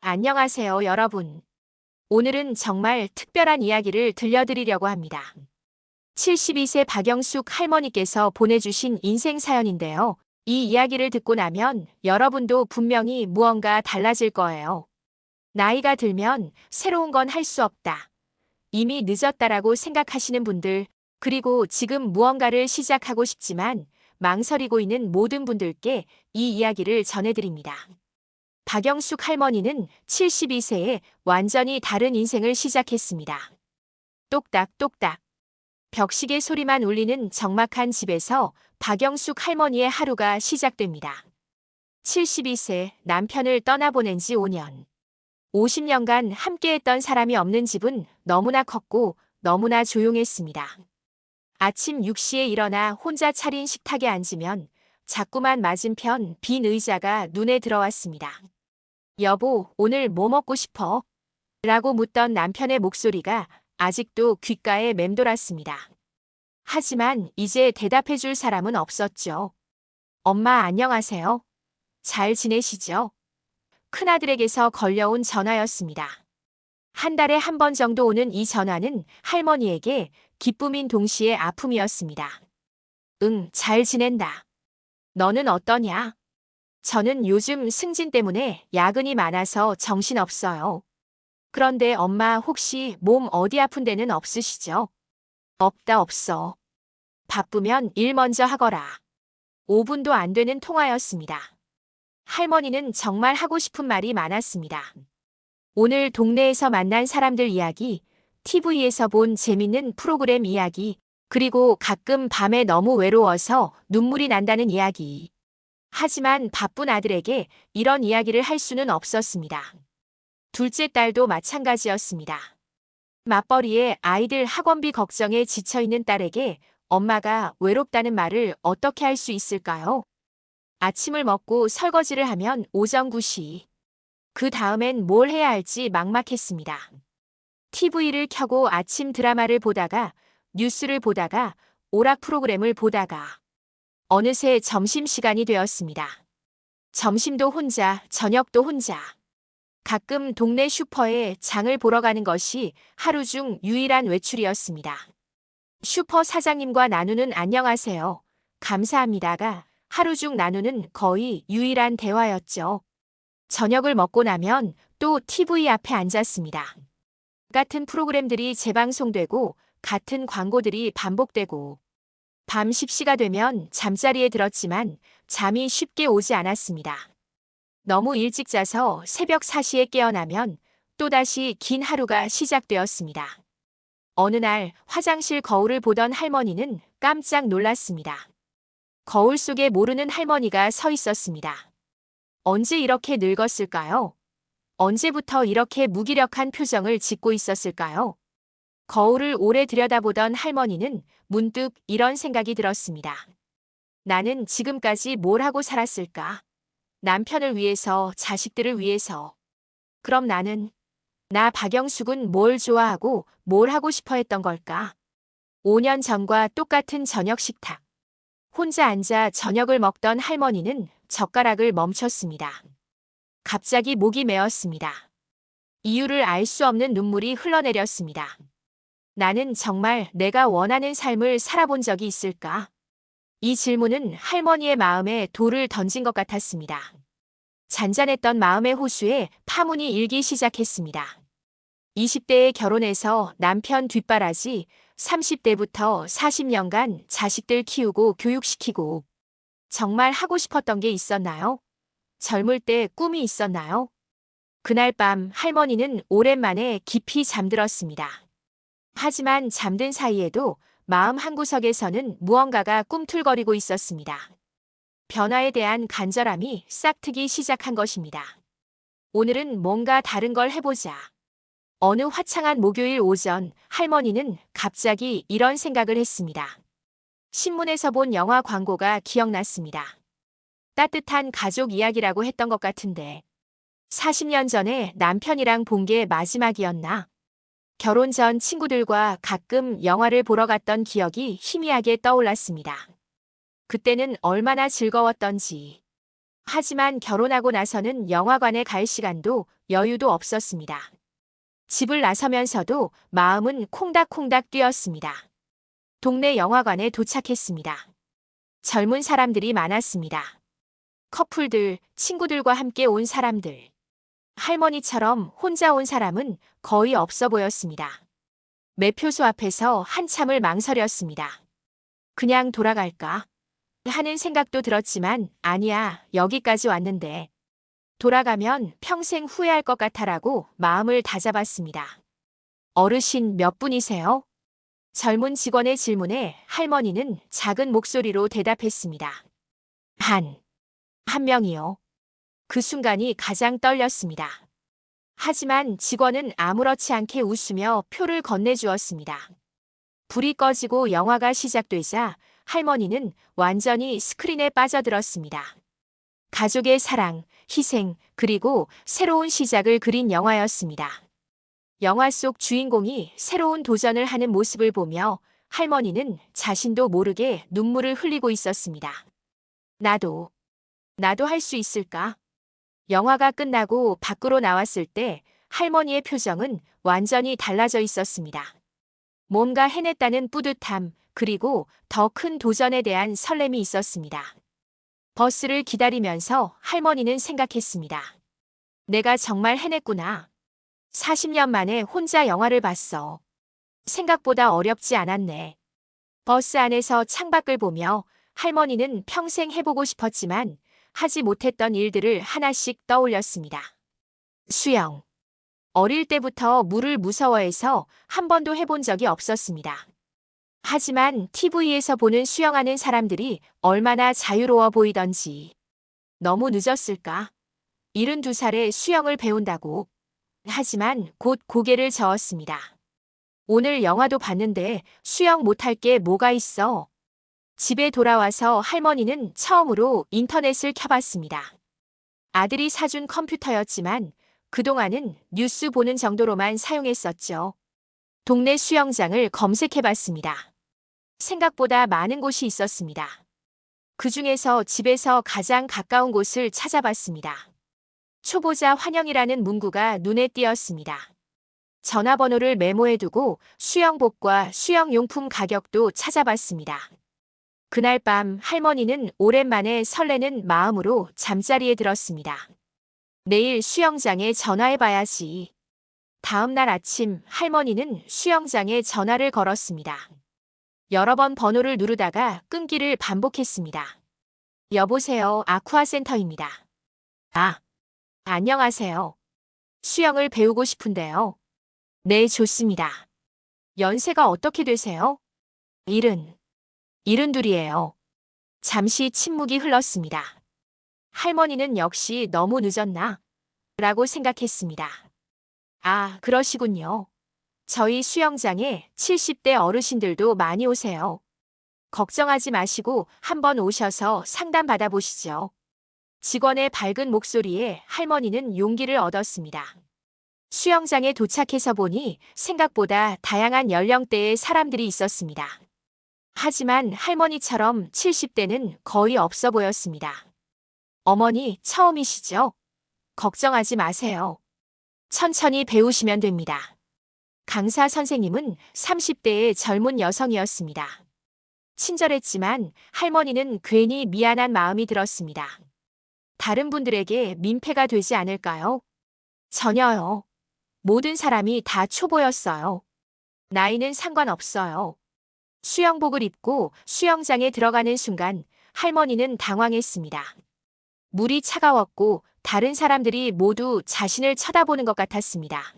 안녕하세요, 여러분. 오늘은 정말 특별한 이야기를 들려드리려고 합니다. 72세 박영숙 할머니께서 보내주신 인생 사연인데요. 이 이야기를 듣고 나면 여러분도 분명히 무언가 달라질 거예요. 나이가 들면 새로운 건 할 수 없다. 이미 늦었다라고 생각하시는 분들, 그리고 지금 무언가를 시작하고 싶지만 망설이고 있는 모든 분들께 이 이야기를 전해드립니다. 박영숙 할머니는 72세에 완전히 다른 인생을 시작했습니다. 똑딱똑딱. 벽시계 소리만 울리는 적막한 집에서 박영숙 할머니의 하루가 시작됩니다. 72세 남편을 떠나보낸 지 5년. 50년간 함께했던 사람이 없는 집은 너무나 컸고 너무나 조용했습니다. 아침 6시에 일어나 혼자 차린 식탁에 앉으면 자꾸만 맞은편 빈 의자가 눈에 들어왔습니다. 여보, 오늘 뭐 먹고 싶어? 라고 묻던 남편의 목소리가 아직도 귓가에 맴돌았습니다. 하지만 이제 대답해 줄 사람은 없었죠. 엄마 안녕하세요. 잘 지내시죠? 큰아들에게서 걸려온 전화였습니다. 한 달에 한 번 정도 오는 이 전화는 할머니에게 기쁨인 동시에 아픔이었습니다. 응, 잘 지낸다. 너는 어떠냐? 저는 요즘 승진 때문에 야근이 많아서 정신없어요. 그런데 엄마 혹시 몸 어디 아픈 데는 없으시죠? 없어. 바쁘면 일 먼저 하거라. 5분도 안 되는 통화였습니다. 할머니는 정말 하고 싶은 말이 많았습니다. 오늘 동네에서 만난 사람들 이야기, TV에서 본 재밌는 프로그램 이야기, 그리고 가끔 밤에 너무 외로워서 눈물이 난다는 이야기. 하지만 바쁜 아들에게 이런 이야기를 할 수는 없었습니다. 둘째 딸도 마찬가지였습니다. 맞벌이에 아이들 학원비 걱정에 지쳐있는 딸에게 엄마가 외롭다는 말을 어떻게 할 수 있을까요? 아침을 먹고 설거지를 하면 오전 9시. 그 다음엔 뭘 해야 할지 막막했습니다. TV를 켜고 아침 드라마를 보다가 뉴스를 보다가 오락 프로그램을 보다가 어느새 점심시간이 되었습니다. 점심도 혼자, 저녁도 혼자. 가끔 동네 슈퍼에 장을 보러 가는 것이 하루 중 유일한 외출이었습니다. 슈퍼 사장님과 나누는 안녕하세요. 감사합니다가 하루 중 나누는 거의 유일한 대화였죠. 저녁을 먹고 나면 또 TV 앞에 앉았습니다. 같은 프로그램들이 재방송되고 같은 광고들이 반복되고 밤 10시가 되면 잠자리에 들었지만 잠이 쉽게 오지 않았습니다. 너무 일찍 자서 새벽 4시에 깨어나면 또다시 긴 하루가 시작되었습니다. 어느 날 화장실 거울을 보던 할머니는 깜짝 놀랐습니다. 거울 속에 모르는 할머니가 서 있었습니다. 언제 이렇게 늙었을까요? 언제부터 이렇게 무기력한 표정을 짓고 있었을까요? 거울을 오래 들여다보던 할머니는 문득 이런 생각이 들었습니다. 나는 지금까지 뭘 하고 살았을까? 남편을 위해서, 자식들을 위해서. 그럼 나 박영숙은 뭘 좋아하고 뭘 하고 싶어 했던 걸까? 5년 전과 똑같은 저녁 식탁. 혼자 앉아 저녁을 먹던 할머니는 젓가락을 멈췄습니다. 갑자기 목이 메었습니다. 이유를 알 수 없는 눈물이 흘러내렸습니다. 나는 정말 내가 원하는 삶을 살아본 적이 있을까? 이 질문은 할머니의 마음에 돌을 던진 것 같았습니다. 잔잔했던 마음의 호수에 파문이 일기 시작했습니다. 20대에 결혼해서 남편 뒷바라지, 30대부터 40년간 자식들 키우고 교육시키고 정말 하고 싶었던 게 있었나요? 젊을 때 꿈이 있었나요? 그날 밤 할머니는 오랜만에 깊이 잠들었습니다. 하지만 잠든 사이에도 마음 한구석에서는 무언가가 꿈틀거리고 있었습니다. 변화에 대한 간절함이 싹트기 시작한 것입니다. 오늘은 뭔가 다른 걸 해보자. 어느 화창한 목요일 오전 할머니는 갑자기 이런 생각을 했습니다. 신문에서 본 영화 광고가 기억났습니다. 따뜻한 가족 이야기라고 했던 것 같은데 40년 전에 남편이랑 본 게 마지막이었나? 결혼 전 친구들과 가끔 영화를 보러 갔던 기억이 희미하게 떠올랐습니다. 그때는 얼마나 즐거웠던지. 하지만 결혼하고 나서는 영화관에 갈 시간도 여유도 없었습니다. 집을 나서면서도 마음은 콩닥콩닥 뛰었습니다. 동네 영화관에 도착했습니다. 젊은 사람들이 많았습니다. 커플들, 친구들과 함께 온 사람들. 할머니처럼 혼자 온 사람은 거의 없어 보였습니다. 매표소 앞에서 한참을 망설였습니다. 그냥 돌아갈까? 하는 생각도 들었지만 아니야, 여기까지 왔는데. 돌아가면 평생 후회할 것 같아라고 마음을 다잡았습니다. 어르신 몇 분이세요? 젊은 직원의 질문에 할머니는 작은 목소리로 대답했습니다. 한 명이요. 그 순간이 가장 떨렸습니다. 하지만 직원은 아무렇지 않게 웃으며 표를 건네주었습니다. 불이 꺼지고 영화가 시작되자 할머니는 완전히 스크린에 빠져들었습니다. 가족의 사랑, 희생, 그리고 새로운 시작을 그린 영화였습니다. 영화 속 주인공이 새로운 도전을 하는 모습을 보며 할머니는 자신도 모르게 눈물을 흘리고 있었습니다. 나도 할 수 있을까? 영화가 끝나고 밖으로 나왔을 때 할머니의 표정은 완전히 달라져 있었습니다. 뭔가 해냈다는 뿌듯함, 그리고 더 큰 도전에 대한 설렘이 있었습니다. 버스를 기다리면서 할머니는 생각했습니다. 내가 정말 해냈구나. 40년 만에 혼자 영화를 봤어. 생각보다 어렵지 않았네. 버스 안에서 창밖을 보며 할머니는 평생 해보고 싶었지만 하지 못했던 일들을 하나씩 떠올렸습니다. 수영. 어릴 때부터 물을 무서워해서 한 번도 해본 적이 없었습니다. 하지만 TV에서 보는 수영하는 사람들이 얼마나 자유로워 보이던지. 너무 늦었을까? 72살에 수영을 배운다고. 하지만 곧 고개를 저었습니다. 오늘 영화도 봤는데 수영 못할 게 뭐가 있어? 집에 돌아와서 할머니는 처음으로 인터넷을 켜봤습니다. 아들이 사준 컴퓨터였지만 그동안은 뉴스 보는 정도로만 사용했었죠. 동네 수영장을 검색해봤습니다. 생각보다 많은 곳이 있었습니다. 그 중에서 집에서 가장 가까운 곳을 찾아봤습니다. 초보자 환영이라는 문구가 눈에 띄었습니다. 전화번호를 메모해두고 수영복과 수영용품 가격도 찾아봤습니다. 그날 밤 할머니는 오랜만에 설레는 마음으로 잠자리에 들었습니다. 내일 수영장에 전화해봐야지. 다음 날 아침 할머니는 수영장에 전화를 걸었습니다. 여러 번 번호를 누르다가 끊기를 반복했습니다. 여보세요, 아쿠아센터입니다. 안녕하세요. 수영을 배우고 싶은데요. 네, 좋습니다. 연세가 어떻게 되세요? 72이에요. 잠시 침묵이 흘렀습니다. 할머니는 역시 너무 늦었나? 라고 생각했습니다. 아, 그러시군요. 저희 수영장에 70대 어르신들도 많이 오세요. 걱정하지 마시고 한번 오셔서 상담 받아보시죠. 직원의 밝은 목소리에 할머니는 용기를 얻었습니다. 수영장에 도착해서 보니 생각보다 다양한 연령대의 사람들이 있었습니다. 하지만 할머니처럼 70대는 거의 없어 보였습니다. 어머니, 처음이시죠? 걱정하지 마세요. 천천히 배우시면 됩니다. 강사 선생님은 30대의 젊은 여성이었습니다. 친절했지만 할머니는 괜히 미안한 마음이 들었습니다. 다른 분들에게 민폐가 되지 않을까요? 전혀요. 모든 사람이 다 초보였어요. 나이는 상관없어요. 수영복을 입고 수영장에 들어가는 순간 할머니는 당황했습니다. 물이 차가웠고 다른 사람들이 모두 자신을 쳐다보는 것 같았습니다.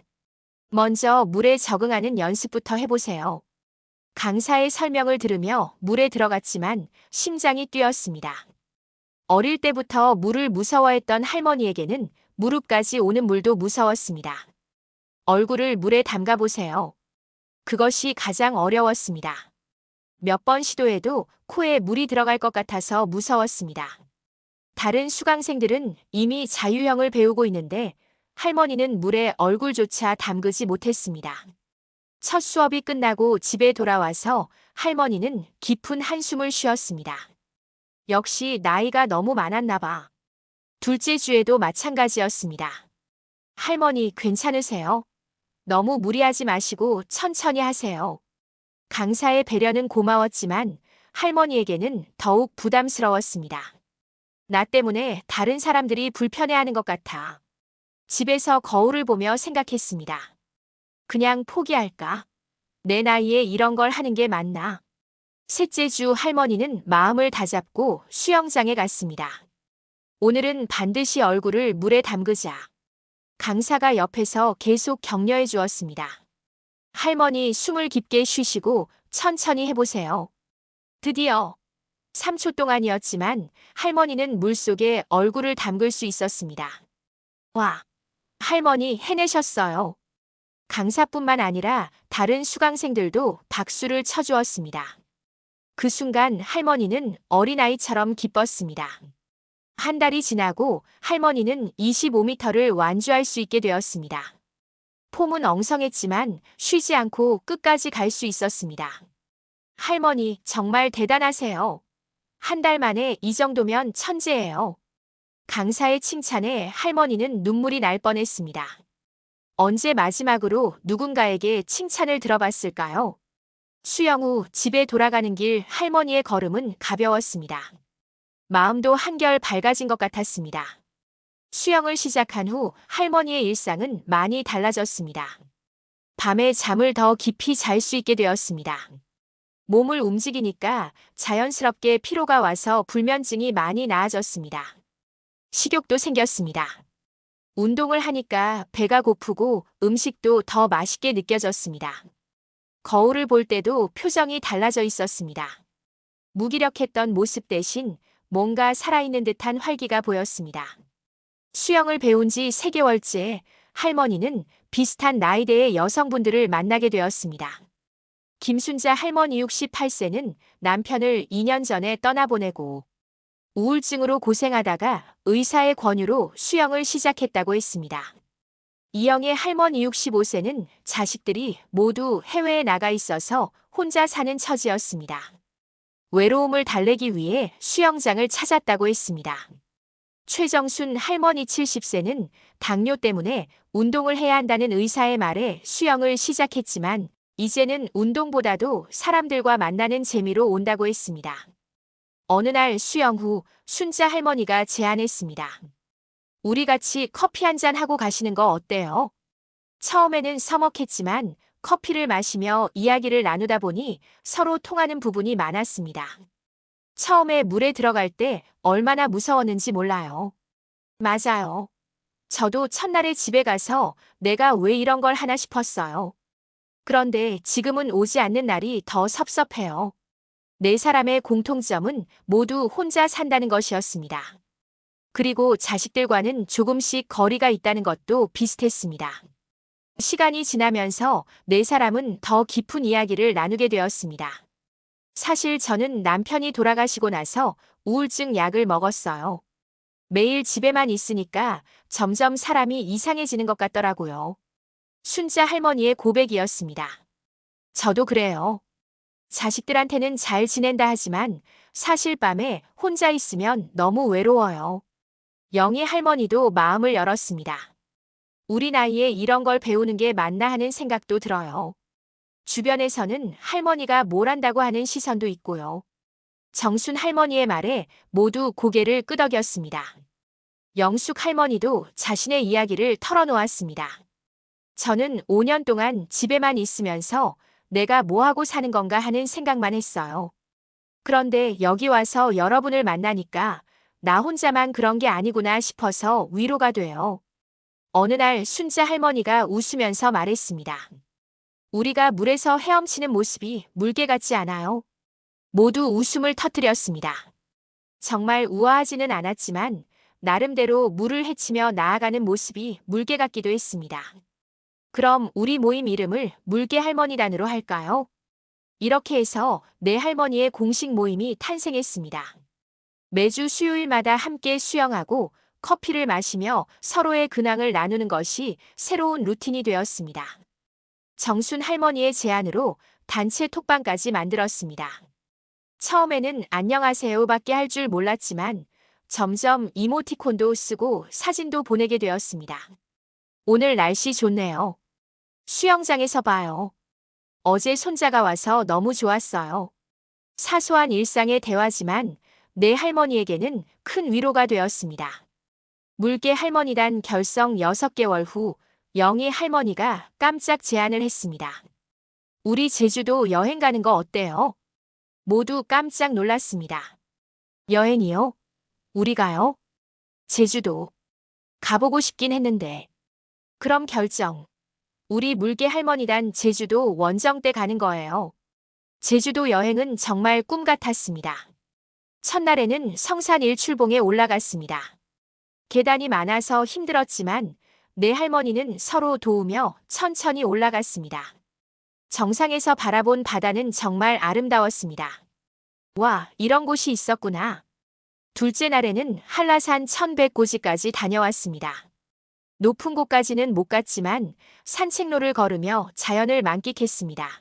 먼저 물에 적응하는 연습부터 해보세요. 강사의 설명을 들으며 물에 들어갔지만 심장이 뛰었습니다. 어릴 때부터 물을 무서워했던 할머니에게는 무릎까지 오는 물도 무서웠습니다. 얼굴을 물에 담가보세요. 그것이 가장 어려웠습니다. 몇 번 시도해도 코에 물이 들어갈 것 같아서 무서웠습니다. 다른 수강생들은 이미 자유형을 배우고 있는데 할머니는 물에 얼굴조차 담그지 못했습니다. 첫 수업이 끝나고 집에 돌아와서 할머니는 깊은 한숨을 쉬었습니다. 역시 나이가 너무 많았나 봐. 둘째 주에도 마찬가지였습니다. 할머니 괜찮으세요? 너무 무리하지 마시고 천천히 하세요. 강사의 배려는 고마웠지만 할머니에게는 더욱 부담스러웠습니다. 나 때문에 다른 사람들이 불편해하는 것 같아. 집에서 거울을 보며 생각했습니다. 그냥 포기할까? 내 나이에 이런 걸 하는 게 맞나? 셋째 주 할머니는 마음을 다잡고 수영장에 갔습니다. 오늘은 반드시 얼굴을 물에 담그자. 강사가 옆에서 계속 격려해 주었습니다. 할머니 숨을 깊게 쉬시고 천천히 해보세요. 드디어 3초 동안이었지만 할머니는 물속에 얼굴을 담글 수 있었습니다. 와, 할머니 해내셨어요. 강사뿐만 아니라 다른 수강생들도 박수를 쳐주었습니다. 그 순간 할머니는 어린아이처럼 기뻤습니다. 한 달이 지나고 할머니는 25m를 완주할 수 있게 되었습니다. 폼은 엉성했지만 쉬지 않고 끝까지 갈 수 있었습니다. 할머니 정말 대단하세요. 한 달 만에 이 정도면 천재예요. 강사의 칭찬에 할머니는 눈물이 날 뻔했습니다. 언제 마지막으로 누군가에게 칭찬을 들어봤을까요? 수영 후 집에 돌아가는 길 할머니의 걸음은 가벼웠습니다. 마음도 한결 밝아진 것 같았습니다. 수영을 시작한 후 할머니의 일상은 많이 달라졌습니다. 밤에 잠을 더 깊이 잘 수 있게 되었습니다. 몸을 움직이니까 자연스럽게 피로가 와서 불면증이 많이 나아졌습니다. 식욕도 생겼습니다. 운동을 하니까 배가 고프고 음식도 더 맛있게 느껴졌습니다. 거울을 볼 때도 표정이 달라져 있었습니다. 무기력했던 모습 대신 뭔가 살아있는 듯한 활기가 보였습니다. 수영을 배운 지 3개월째 할머니는 비슷한 나이대의 여성분들을 만나게 되었습니다. 김순자 할머니 68세는 남편을 2년 전에 떠나보내고 우울증으로 고생하다가 의사의 권유로 수영을 시작했다고 했습니다. 이영애 할머니 65세는 자식들이 모두 해외에 나가 있어서 혼자 사는 처지였습니다. 외로움을 달래기 위해 수영장을 찾았다고 했습니다. 최정순 할머니 70세는 당뇨 때문에 운동을 해야 한다는 의사의 말에 수영을 시작했지만 이제는 운동보다도 사람들과 만나는 재미로 온다고 했습니다. 어느 날 수영 후 순자 할머니가 제안했습니다. 우리 같이 커피 한잔 하고 가시는 거 어때요? 처음에는 서먹했지만 커피를 마시며 이야기를 나누다 보니 서로 통하는 부분이 많았습니다. 처음에 물에 들어갈 때 얼마나 무서웠는지 몰라요. 맞아요. 저도 첫날에 집에 가서 내가 왜 이런 걸 하나 싶었어요. 그런데 지금은 오지 않는 날이 더 섭섭해요. 네 사람의 공통점은 모두 혼자 산다는 것이었습니다. 그리고 자식들과는 조금씩 거리가 있다는 것도 비슷했습니다. 시간이 지나면서 네 사람은 더 깊은 이야기를 나누게 되었습니다. 사실 저는 남편이 돌아가시고 나서 우울증 약을 먹었어요. 매일 집에만 있으니까 점점 사람이 이상해지는 것 같더라고요. 순자 할머니의 고백이었습니다. 저도 그래요. 자식들한테는 잘 지낸다 하지만 사실 밤에 혼자 있으면 너무 외로워요. 영희 할머니도 마음을 열었습니다. 우리 나이에 이런 걸 배우는 게 맞나 하는 생각도 들어요. 주변에서는 할머니가 뭘 한다고 하는 시선도 있고요. 정순 할머니의 말에 모두 고개를 끄덕였습니다. 영숙 할머니도 자신의 이야기를 털어놓았습니다. 저는 5년 동안 집에만 있으면서 내가 뭐 하고 사는 건가 하는 생각만 했어요. 그런데 여기 와서 여러분을 만나니까 나 혼자만 그런 게 아니구나 싶어서 위로가 돼요. 어느 날 순자 할머니가 웃으면서 말했습니다. 우리가 물에서 헤엄치는 모습이 물개 같지 않아요? 모두 웃음을 터뜨렸습니다. 정말 우아하지는 않았지만 나름대로 물을 헤치며 나아가는 모습이 물개 같기도 했습니다. 그럼 우리 모임 이름을 물개 할머니단으로 할까요? 이렇게 해서 네 할머니의 공식 모임이 탄생했습니다. 매주 수요일마다 함께 수영하고 커피를 마시며 서로의 근황을 나누는 것이 새로운 루틴이 되었습니다. 정순 할머니의 제안으로 단체 톡방까지 만들었습니다. 처음에는 안녕하세요밖에 할 줄 몰랐지만 점점 이모티콘도 쓰고 사진도 보내게 되었습니다. 오늘 날씨 좋네요. 수영장에서 봐요. 어제 손자가 와서 너무 좋았어요. 사소한 일상의 대화지만 내 할머니에게는 큰 위로가 되었습니다. 물개 할머니단 결성 6개월 후 영희 할머니가 깜짝 제안을 했습니다. 우리 제주도 여행 가는 거 어때요? 모두 깜짝 놀랐습니다. 여행이요? 우리가요? 제주도. 가보고 싶긴 했는데. 그럼 결정. 우리 물개 할머니단 제주도 원정대 가는 거예요. 제주도 여행은 정말 꿈 같았습니다. 첫날에는 성산 일출봉에 올라갔습니다. 계단이 많아서 힘들었지만 내 할머니는 서로 도우며 천천히 올라갔습니다. 정상에서 바라본 바다는 정말 아름다웠습니다. 와, 이런 곳이 있었구나. 둘째 날에는 한라산 1100고지까지 다녀왔습니다. 높은 곳까지는 못 갔지만 산책로를 걸으며 자연을 만끽했습니다.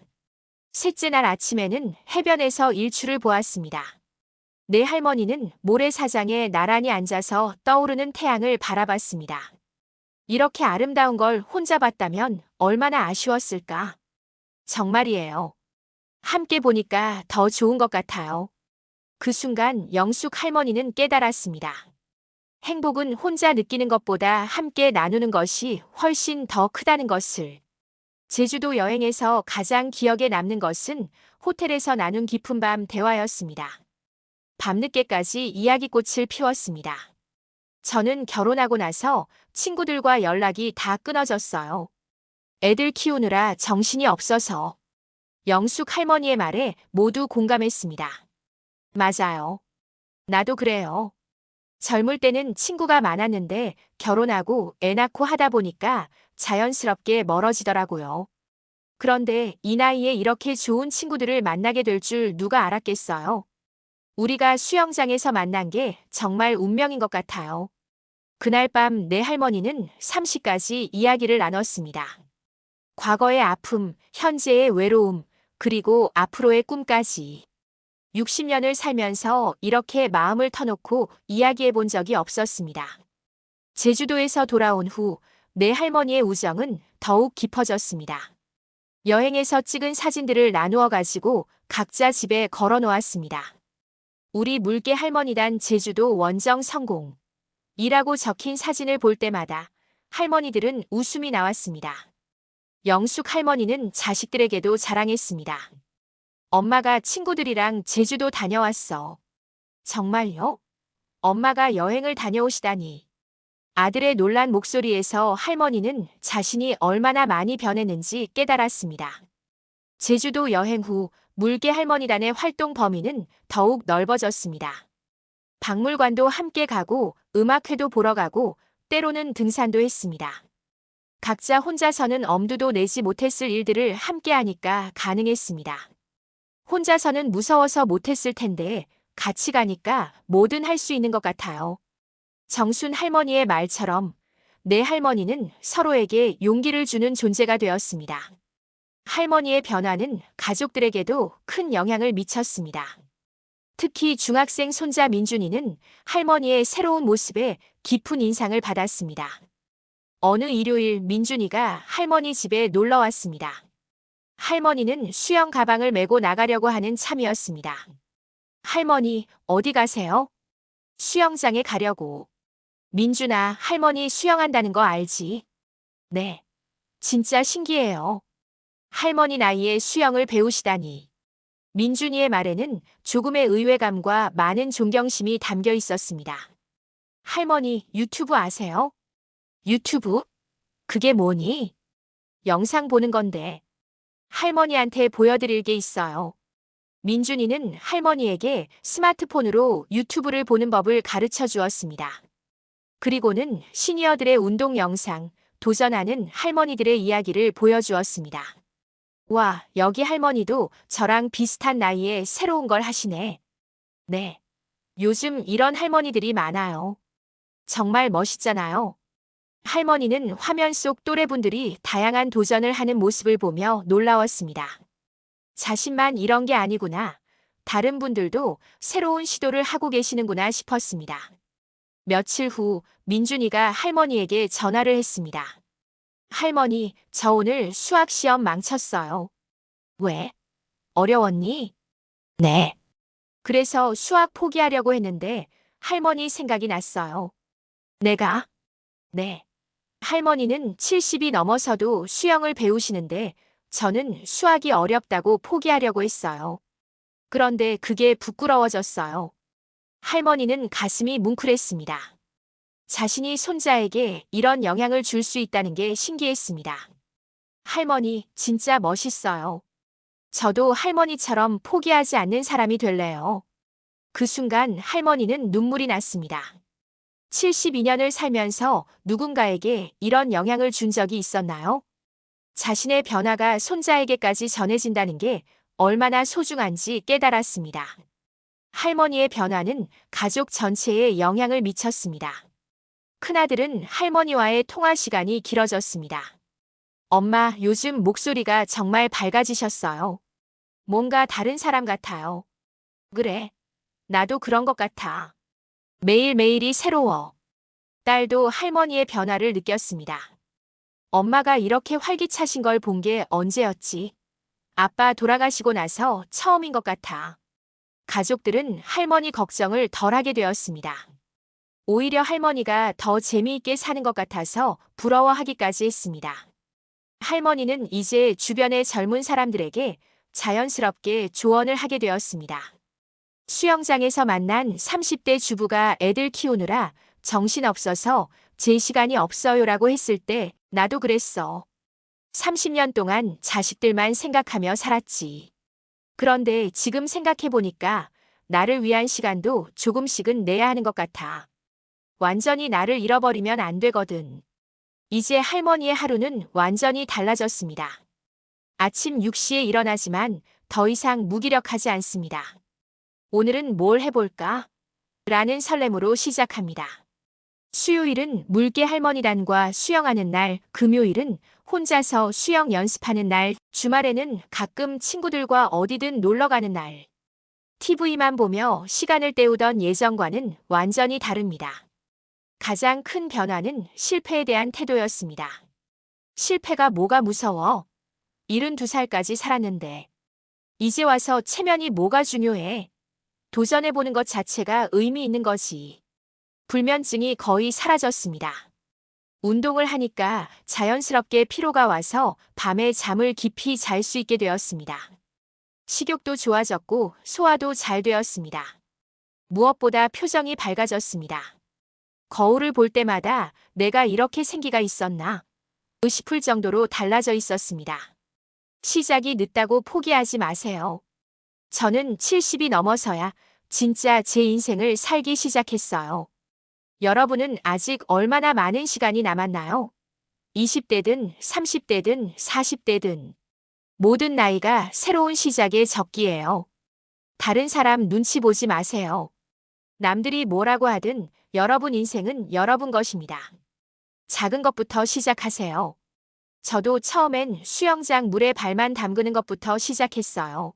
셋째 날 아침에는 해변에서 일출을 보았습니다. 내 할머니는 모래사장에 나란히 앉아서 떠오르는 태양을 바라봤습니다. 이렇게 아름다운 걸 혼자 봤다면 얼마나 아쉬웠을까? 정말이에요. 함께 보니까 더 좋은 것 같아요. 그 순간 영숙 할머니는 깨달았습니다. 행복은 혼자 느끼는 것보다 함께 나누는 것이 훨씬 더 크다는 것을. 제주도 여행에서 가장 기억에 남는 것은 호텔에서 나눈 깊은 밤 대화였습니다. 밤늦게까지 이야기꽃을 피웠습니다. 저는 결혼하고 나서 친구들과 연락이 다 끊어졌어요. 애들 키우느라 정신이 없어서. 영숙 할머니의 말에 모두 공감했습니다. 맞아요. 나도 그래요. 젊을 때는 친구가 많았는데 결혼하고 애 낳고 하다 보니까 자연스럽게 멀어지더라고요. 그런데 이 나이에 이렇게 좋은 친구들을 만나게 될 줄 누가 알았겠어요? 우리가 수영장에서 만난 게 정말 운명인 것 같아요. 그날 밤 내 할머니는 3시까지 이야기를 나눴습니다. 과거의 아픔, 현재의 외로움, 그리고 앞으로의 꿈까지. 60년을 살면서 이렇게 마음을 터놓고 이야기해 본 적이 없었습니다. 제주도에서 돌아온 후 내 할머니의 우정은 더욱 깊어졌습니다. 여행에서 찍은 사진들을 나누어 가지고 각자 집에 걸어 놓았습니다. 우리 물개 할머니단 제주도 원정 성공. 이라고 적힌 사진을 볼 때마다 할머니들은 웃음이 나왔습니다. 영숙 할머니는 자식들에게도 자랑했습니다. 엄마가 친구들이랑 제주도 다녀왔어. 정말요? 엄마가 여행을 다녀오시다니. 아들의 놀란 목소리에서 할머니는 자신이 얼마나 많이 변했는지 깨달았습니다. 제주도 여행 후 물개 할머니단의 활동 범위는 더욱 넓어졌습니다. 박물관도 함께 가고 음악회도 보러 가고 때로는 등산도 했습니다. 각자 혼자서는 엄두도 내지 못했을 일들을 함께 하니까 가능했습니다. 혼자서는 무서워서 못했을 텐데 같이 가니까 뭐든 할 수 있는 것 같아요. 정순 할머니의 말처럼 내 할머니는 서로에게 용기를 주는 존재가 되었습니다. 할머니의 변화는 가족들에게도 큰 영향을 미쳤습니다. 특히 중학생 손자 민준이는 할머니의 새로운 모습에 깊은 인상을 받았습니다. 어느 일요일 민준이가 할머니 집에 놀러 왔습니다. 할머니는 수영 가방을 메고 나가려고 하는 참이었습니다. 할머니, 어디 가세요? 수영장에 가려고. 민준아, 할머니 수영한다는 거 알지? 네. 진짜 신기해요. 할머니 나이에 수영을 배우시다니. 민준이의 말에는 조금의 의외감과 많은 존경심이 담겨 있었습니다. 할머니, 유튜브 아세요? 유튜브? 그게 뭐니? 영상 보는 건데. 할머니한테 보여드릴 게 있어요. 민준이는 할머니에게 스마트폰으로 유튜브를 보는 법을 가르쳐 주었습니다. 그리고는 시니어들의 운동 영상, 도전하는 할머니들의 이야기를 보여주었습니다. 와, 여기 할머니도 저랑 비슷한 나이에 새로운 걸 하시네. 네. 요즘 이런 할머니들이 많아요. 정말 멋있잖아요. 할머니는 화면 속 또래분들이 다양한 도전을 하는 모습을 보며 놀라웠습니다. 자신만 이런 게 아니구나. 다른 분들도 새로운 시도를 하고 계시는구나 싶었습니다. 며칠 후 민준이가 할머니에게 전화를 했습니다. 할머니, 저 오늘 수학 시험 망쳤어요. 왜? 어려웠니? 네. 그래서 수학 포기하려고 했는데 할머니 생각이 났어요. 내가? 네. 할머니는 70이 넘어서도 수영을 배우시는데 저는 수학이 어렵다고 포기하려고 했어요. 그런데 그게 부끄러워졌어요. 할머니는 가슴이 뭉클했습니다. 자신이 손자에게 이런 영향을 줄 수 있다는 게 신기했습니다. 할머니, 진짜 멋있어요. 저도 할머니처럼 포기하지 않는 사람이 될래요. 그 순간 할머니는 눈물이 났습니다. 72년을 살면서 누군가에게 이런 영향을 준 적이 있었나요? 자신의 변화가 손자에게까지 전해진다는 게 얼마나 소중한지 깨달았습니다. 할머니의 변화는 가족 전체에 영향을 미쳤습니다. 큰아들은 할머니와의 통화 시간이 길어졌습니다. 엄마, 요즘 목소리가 정말 밝아지셨어요. 뭔가 다른 사람 같아요. 그래, 나도 그런 것 같아. 매일매일이 새로워. 딸도 할머니의 변화를 느꼈습니다. 엄마가 이렇게 활기차신 걸 본 게 언제였지? 아빠 돌아가시고 나서 처음인 것 같아. 가족들은 할머니 걱정을 덜 하게 되었습니다. 오히려 할머니가 더 재미있게 사는 것 같아서 부러워하기까지 했습니다. 할머니는 이제 주변의 젊은 사람들에게 자연스럽게 조언을 하게 되었습니다. 수영장에서 만난 30대 주부가 애들 키우느라 정신없어서 제 시간이 없어요라고 했을 때 나도 그랬어. 30년 동안 자식들만 생각하며 살았지. 그런데 지금 생각해보니까 나를 위한 시간도 조금씩은 내야 하는 것 같아. 완전히 나를 잃어버리면 안 되거든. 이제 할머니의 하루는 완전히 달라졌습니다. 아침 6시에 일어나지만 더 이상 무기력하지 않습니다. 오늘은 뭘 해볼까? 라는 설렘으로 시작합니다. 수요일은 물개 할머니단과 수영하는 날, 금요일은 혼자서 수영 연습하는 날, 주말에는 가끔 친구들과 어디든 놀러 가는 날. TV만 보며 시간을 때우던 예전과는 완전히 다릅니다. 가장 큰 변화는 실패에 대한 태도였습니다. 실패가 뭐가 무서워? 72살까지 살았는데. 이제 와서 체면이 뭐가 중요해? 도전해보는 것 자체가 의미 있는 거지. 불면증이 거의 사라졌습니다. 운동을 하니까 자연스럽게 피로가 와서 밤에 잠을 깊이 잘 수 있게 되었습니다. 식욕도 좋아졌고 소화도 잘 되었습니다. 무엇보다 표정이 밝아졌습니다. 거울을 볼 때마다 내가 이렇게 생기가 있었나 싶을 정도로 달라져 있었습니다. 시작이 늦다고 포기하지 마세요. 저는 70이 넘어서야 진짜 제 인생을 살기 시작했어요. 여러분은 아직 얼마나 많은 시간이 남았나요? 20대든 30대든 40대든 모든 나이가 새로운 시작의 적기예요. 다른 사람 눈치 보지 마세요. 남들이 뭐라고 하든 여러분 인생은 여러분 것입니다. 작은 것부터 시작하세요. 저도 처음엔 수영장 물에 발만 담그는 것부터 시작했어요.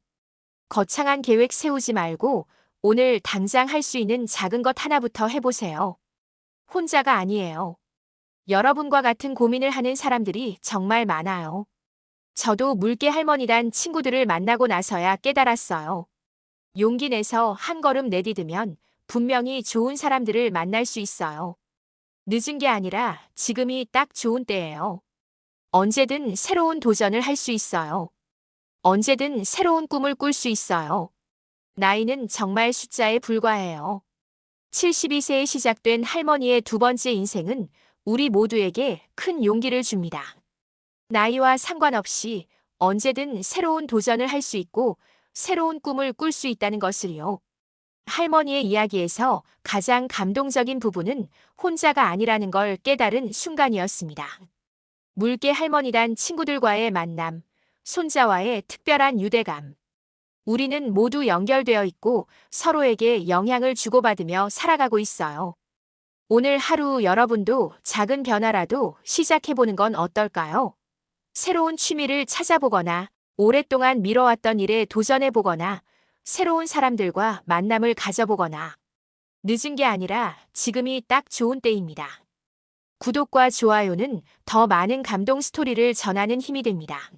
거창한 계획 세우지 말고 오늘 당장 할 수 있는 작은 것 하나부터 해보세요. 혼자가 아니에요. 여러분과 같은 고민을 하는 사람들이 정말 많아요. 저도 물개 할머니단 친구들을 만나고 나서야 깨달았어요. 용기 내서 한 걸음 내디디면 분명히 좋은 사람들을 만날 수 있어요. 늦은 게 아니라 지금이 딱 좋은 때예요. 언제든 새로운 도전을 할 수 있어요. 언제든 새로운 꿈을 꿀 수 있어요. 나이는 정말 숫자에 불과해요. 72세에 시작된 할머니의 두 번째 인생은 우리 모두에게 큰 용기를 줍니다. 나이와 상관없이 언제든 새로운 도전을 할 수 있고 새로운 꿈을 꿀 수 있다는 것을요. 할머니의 이야기에서 가장 감동적인 부분은 혼자가 아니라는 걸 깨달은 순간이었습니다. 물개 할머니단 친구들과의 만남, 손자와의 특별한 유대감. 우리는 모두 연결되어 있고 서로에게 영향을 주고받으며 살아가고 있어요. 오늘 하루 여러분도 작은 변화라도 시작해보는 건 어떨까요? 새로운 취미를 찾아보거나 오랫동안 미뤄왔던 일에 도전해보거나 새로운 사람들과 만남을 가져보거나 늦은 게 아니라 지금이 딱 좋은 때입니다. 구독과 좋아요는 더 많은 감동 스토리를 전하는 힘이 됩니다.